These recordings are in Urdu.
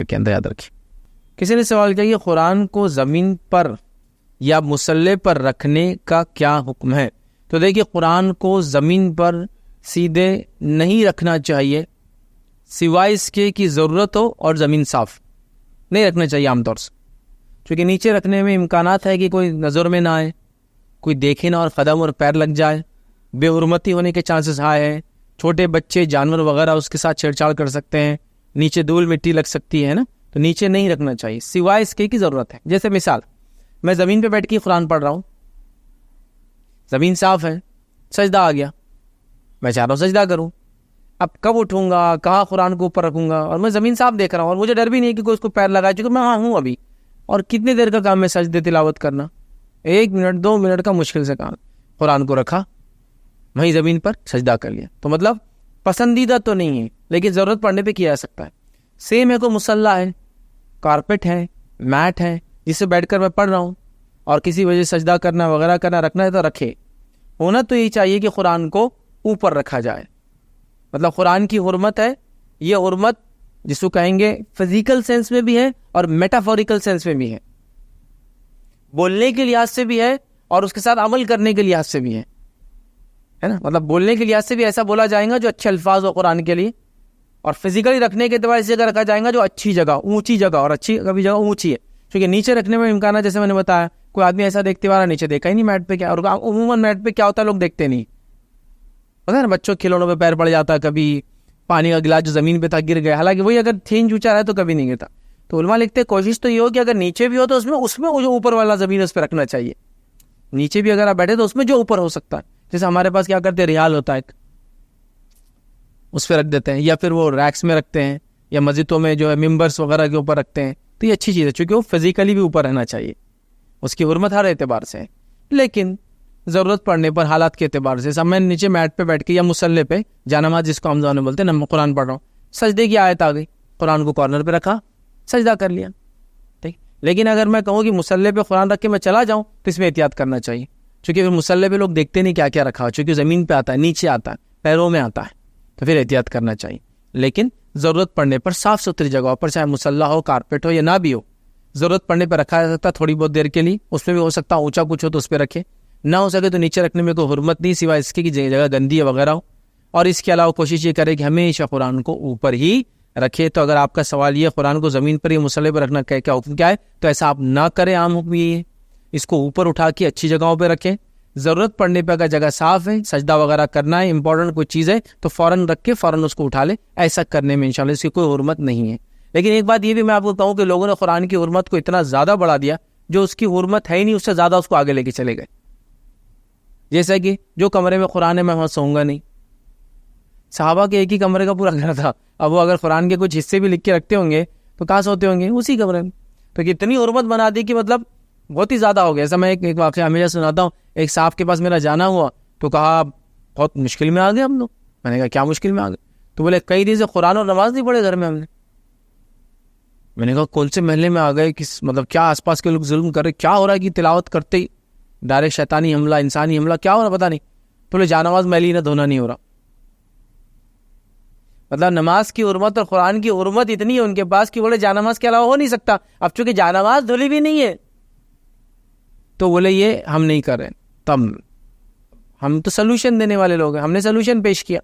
کے اندر، یاد رکھیے. کسی نے سوال کیا کہ قرآن کو زمین پر یا مصلی پر رکھنے کا کیا حکم ہے؟ تو دیکھیے قرآن کو زمین پر سیدھے نہیں رکھنا چاہیے سوائے اس کے کہ ضرورت ہو اور زمین صاف. نہیں رکھنا چاہیے عام طور سے، کیونکہ نیچے رکھنے میں امکانات ہے کہ کوئی نظر میں نہ آئے، کوئی دیکھے نہ اور قدم اور پیر لگ جائے، بے حرمتی ہونے کے چانسز ہائی ہیں، چھوٹے بچے جانور وغیرہ اس کے ساتھ چھیڑ چھاڑ کر سکتے ہیں، نیچے دھول مٹی لگ سکتی ہے نا، تو نیچے نہیں رکھنا چاہیے سوائے اس کے کی ضرورت ہے. جیسے مثال، میں زمین پہ بیٹھ کے قرآن پڑھ رہا ہوں، زمین صاف ہے، سجدہ آ گیا، میں چاہ رہا ہوں سجدہ کروں، اب کب اٹھوں گا، کہاں قرآن کو اوپر رکھوں گا، اور میں زمین صاف دیکھ رہا ہوں اور مجھے ڈر بھی نہیں کہ کوئی اس کو پیر لگائے، چونکہ میں وہاں ہوں ابھی. اور کتنی دیر کا کام ہے سجدے تلاوت کرنا، 1 منٹ 2 منٹ کا مشکل سے کام. قرآن کو رکھا وہیں زمین پر سجدہ کر لیا، تو مطلب پسندیدہ تو نہیں ہے لیکن ضرورت پڑنے پہ کیا جا سکتا ہے. سیم ہے کوئی مصلی ہے، کارپیٹ ہے، میٹ ہے جس سے بیٹھ کر میں پڑھ رہا ہوں اور کسی وجہ سے سجدہ کرنا وغیرہ کرنا رکھنا ہے تو رکھے. ہونا تو یہی چاہیے کہ قرآن کو اوپر رکھا جائے. مطلب قرآن کی حرمت ہے، یہ حرمت جس کو کہیں گے فزیکل سینس میں بھی ہے اور میٹافوریکل سینس میں بھی ہے، بولنے کے لحاظ سے بھی ہے اور اس کے ساتھ عمل کرنے کے لحاظ سے بھی ہے نا. مطلب بولنے کے لحاظ سے بھی ایسا بولا جائے گا جو اچھے الفاظ ہو قرآن کے لیے، اور فزیکلی رکھنے کے اعتبار سے رکھا جائے گا جو اچھی جگہ، اونچی جگہ، اور اچھی کبھی جگہ اونچی ہے، کیونکہ نیچے رکھنے میں امکان ہے جیسے میں نے بتایا کوئی آدمی ایسا دیکھتے والا نیچے دیکھا ہی نہیں میٹ پہ کیا، اور عموماً میٹ پہ کیا ہوتا ہے لوگ دیکھتے نہیں، پتہ ہے نا، بچوں کے کھلونوں پہ پیر پڑ جاتا ہے، کبھی پانی کا گلاس جو زمین پہ تھا گر گیا، حالانکہ وہی اگر تھین چوچا رہا تو کبھی نہیں گرتا. تو علماء لکھتے کوشش تو یہ ہو کہ اگر نیچے بھی ہو تو اس میں جو اوپر والا زمین اس پہ رکھنا چاہیے. نیچے بھی اگر آپ بیٹھے تو اس میں جو اوپر ہو سکتا ہے، جیسے ہمارے پاس کیا کرتے ہیں ریال ہوتا ہے اس پہ رکھ دیتے ہیں، یا پھر وہ ریکس میں رکھتے ہیں، یا مسجدوں میں جو ہے ممبرس وغیرہ کے اوپر رکھتے ہیں. تو یہ اچھی چیز ہے چونکہ وہ فزیکلی بھی اوپر رہنا چاہیے، اس کی حرمت ہر اعتبار سے ہے. لیکن ضرورت پڑنے پر حالات کے اعتبار سے میں نیچے میٹ پہ بیٹھ کے یا مصلی پہ جانماز جس کو ہم زبان میں بولتے ہیں نا، قرآن پڑھ رہا ہوں، سجدے کی آیت آ گئی، قرآن کو کارنر پہ رکھا، سجدہ کر لیا، ٹھیک. لیکن اگر میں کہوں کہ مصلی پہ قرآن رکھ کے میں چلا جاؤں تو اس میں احتیاط کرنا چاہیے، چونکہ پھر مصلی پہ لوگ دیکھتے نہیں کیا کیا رکھا ہو، چونکہ زمین پہ آتا ہے، نیچے آتا ہے، پیروں میں آتا ہے، تو پھر احتیاط کرنا چاہیے. لیکن ضرورت پڑنے پر صاف ستھری جگہوں پر، چاہے مصلی ہو، کارپیٹ ہو یا نہ بھی ہو، ضرورت پڑنے پر رکھا جا سکتا ہے تھوڑی بہت دیر کے لیے. اس میں بھی ہو سکتا اونچا کچھ ہو تو اس پہ رکھے، نہ ہو سکے تو نیچے رکھنے میں کوئی حرمت نہیں سوائے اس کی کہ جگہ گندی وغیرہ ہو. اور اس کے علاوہ کوشش یہ کرے کہ ہمیشہ قرآن کو اوپر ہی رکھے. تو اگر آپ کا سوال یہ قرآن کو زمین پر یا مصلی پر رکھنا کیا حکم کیا ہے، تو ایسا آپ نہ کریں. عام حکم یہ ہے اس کو اوپر اٹھا کے اچھی جگہوں پہ رکھیں. ضرورت پڑنے پہ اگر جگہ صاف ہے، سجدہ وغیرہ کرنا ہے، امپورٹنٹ کوئی چیز ہے تو فوراً رکھ کے فوراً اس کو اٹھا لے. ایسا کرنے میں انشاءاللہ اس کی کوئی حرمت نہیں ہے. لیکن ایک بات یہ بھی میں آپ کو کہوں کہ لوگوں نے قرآن کی حرمت کو اتنا زیادہ بڑھا دیا، جو اس کی حرمت ہے ہی نہیں اس سے زیادہ اس کو آگے لے کے چلے گئے. جیسا کہ جو کمرے میں قرآن ہے میں وہاں سوؤں گا نہیں. صحابہ کے ایک ہی کمرے کا پورا گھر تھا، اب وہ اگر قرآن کے کچھ حصے بھی لکھ کے رکھتے ہوں گے تو کہاں سوتے ہوں گے؟ اسی کمرے میں. تو اتنی حرمت بنا دی کہ مطلب بہت ہی زیادہ ہو گیا. ایسا میں ایک واقعہ ہمیشہ سناتا ہوں. ایک صاحب کے پاس میرا جانا ہوا تو کہا بہت مشکل میں آ گئے ہم لوگ. میں نے کہا کیا مشکل میں آ گئے؟ تو بولے کئی دن سے قرآن اور نماز نہیں پڑھے گھر میں ہم نے. میں نے کہا کون سے محلے میں آ گئے، کس مطلب کیا آس پاس کے لوگ ظلم کر رہے، کیا ہو رہا ہے کہ تلاوت کرتے ہی ڈائریکٹ شیطانی حملہ، انسانی حملہ، کیا ہو رہا پتہ نہیں. تو بولے جانماز میلی نہ دھونا نہیں ہو رہا. مطلب نماز کی حرمت اور قرآن کی حرمت اتنی ہے ان کے پاس کہ بولے جانماز کے علاوہ ہو نہیں سکتا. اب چونکہ جانماز دھلی بھی نہیں ہے تو بولے یہ ہم نہیں کر رہے. تب ہم تو سلوشن دینے والے لوگ ہیں، ہم نے سلوشن پیش کیا.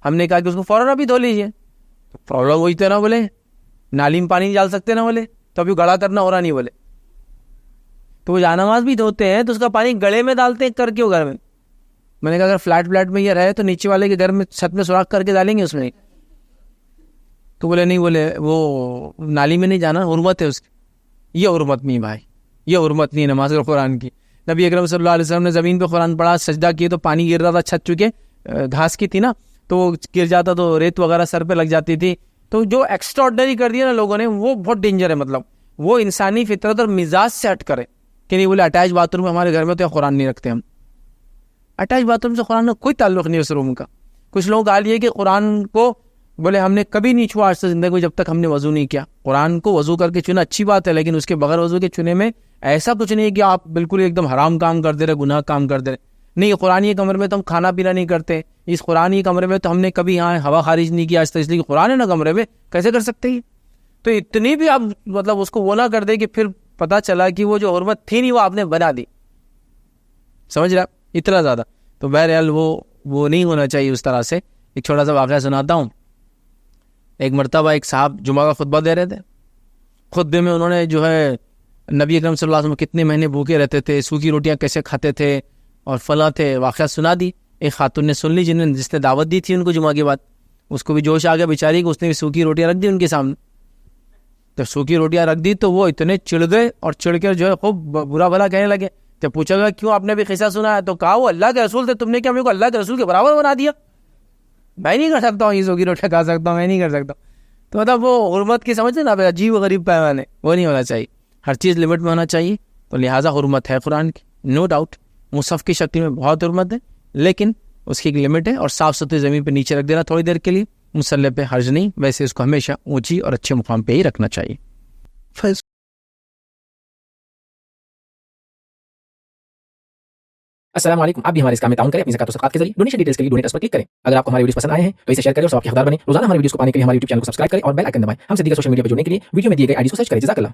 ہم نے کہا کہ اس کو فوراً ابھی دھو لیجیے. تو پرابلم وہی تو نا، بولے نالی میں پانی نہیں ڈال سکتے نا، بولے تو ابھی گڑا کرنا ہو رہا نہیں. بولے تو وہ جانماز بھی دھوتے ہیں تو اس کا پانی گڑے میں ڈالتے ہیں کر کے وہ گھر میں. میں نے کہا اگر فلیٹ میں یہ رہے تو نیچے والے کے گھر میں چھت میں سوراخ کر کے ڈالیں گے اس میں. تو بولے نہیں، بولے وہ نالی میں نہیں جانا، حرمت ہے اس کی. یہ حرمت نہیں بھائی، یہ حرمت نہیں نماز اور قرآن کی. نبی اکرم صلی اللہ علیہ وسلم نے زمین پہ قرآن پڑھا، سجدہ کیے تو پانی گر رہا تھا، چھت چکے گھاس کی تھی نا تو وہ گر جاتا تو ریت وغیرہ سر پہ لگ جاتی تھی. تو جو ایکسٹرا آرڈنری کر دیا نا لوگوں نے وہ بہت ڈینجر ہے. مطلب وہ انسانی فطرت اور مزاج سے ہٹ کرے کہ نہیں. بولے اٹیچ باتھ روم ہمارے گھر میں تو قرآن نہیں رکھتے ہم. اٹیچ باتھ روم سے قرآن کا کوئی تعلق نہیں اس روم کا. کچھ لوگوں کا حال یہ کہ قرآن کو بولے ہم نے کبھی نہیں چھوا آج سے زندگی میں جب تک ہم نے وضو نہیں کیا. قرآن کو وضو کر کے چھونا اچھی بات ہے، لیکن اس کے بغیر وضو کے چھونے میں ایسا کچھ نہیں ہے کہ آپ بالکل ایک دم حرام کام کر دے رہے، گناہ کام کر دے رہے. نہیں، قرآن یہ کمرے میں تو ہم کھانا پینا نہیں کرتے، اس قرآن یہ کمرے میں تو ہم نے کبھی یہاں ہوا خارج نہیں کیا آج تک، اس لیے قرآن ہے نا کمرے میں، کیسے کر سکتے ہیں؟ تو اتنی بھی آپ مطلب اس کو وہ نہ کر دے کہ پھر پتا چلا کہ وہ جو حرمت تھی نہیں وہ آپ نے بنا دی. سمجھ رہا اتنا زیادہ. تو بہرحال وہ نہیں ہونا چاہیے اس طرح سے. ایک چھوٹا سا واقعہ سناتا ہوں. ایک مرتبہ ایک صاحب جمعہ کا خطبہ دے رہے تھے. خطبے میں انہوں نے جو ہے نبی اکرم صلی اللہ علیہ وسلم کتنے مہینے بھوکے رہتے تھے, سوکھی روٹیاں کیسے کھاتے تھے اور فلاں تھے, واقعہ سنا دی. ایک خاتون نے سن لی جس نے دعوت دی تھی ان کو جمعہ کے بعد. اس کو بھی جوش آ گیا بیچاری کو, اس نے بھی سوکھی روٹیاں رکھ دی ان کے سامنے. تو سوکھی روٹیاں رکھ دی تو وہ اتنے چڑ گئے اور چڑھ کر جو ہے خوب برا بھلا کہنے لگے. جب پوچھا گیا کیوں, آپ نے بھی قصہ سنا ہے؟ تو کہا وہ اللہ کے رسول تھے, تم نے کیا میرے کو اللہ کے رسول کے برابر بنا دیا؟ میں نہیں کر سکتا ہوں یہ سوکھی روٹیاں کھا سکتا ہوں, میں نہیں کر سکتا. تو مطلب وہ حرمت کی سمجھتے نا عجیب و غریب پیمانے, وہ نہیں ہونا چاہیے. ہر چیز لمٹ میں ہونا چاہیے. تو لہٰذا حرمت ہے قرآن کی, نو ڈاؤٹ. مصحف کی شکل میں بہت حرمت ہے, لیکن اس کی ایک لمٹ ہے. اور صاف ستھری زمین پہ نیچے رکھ دینا تھوڑی دیر کے لیے, مصلے پہ حرج نہیں. ویسے اس کو ہمیشہ اونچی اور اچھے مقام پہ ہی رکھنا چاہیے. السلام علیکم. آپ بھی ہمارے اس کام میں تعاون کریں اپنی زکات و صدقات کے ذریعے. ڈونیشن ڈیٹیلز کے لیے ڈونیٹ پر کلک کریں. اگر آپ کو ہمارے ویڈیوز پسند آئے ہیں تو اسے شیئر کریں اور ثواب کے حقدار بنیں. روزانہ ہمارے ویڈیوز کو پانے کے لیے ہمارے یوٹیوب چینل کو سبسکرائب کریں اور بیل آئکن دبائیں. ہم سے دیگر سوشل میڈیا پر جڑنے کے لیے ویڈیو میں دیے گئے آئی ڈی کو سرچ کریں. جزاک اللہ.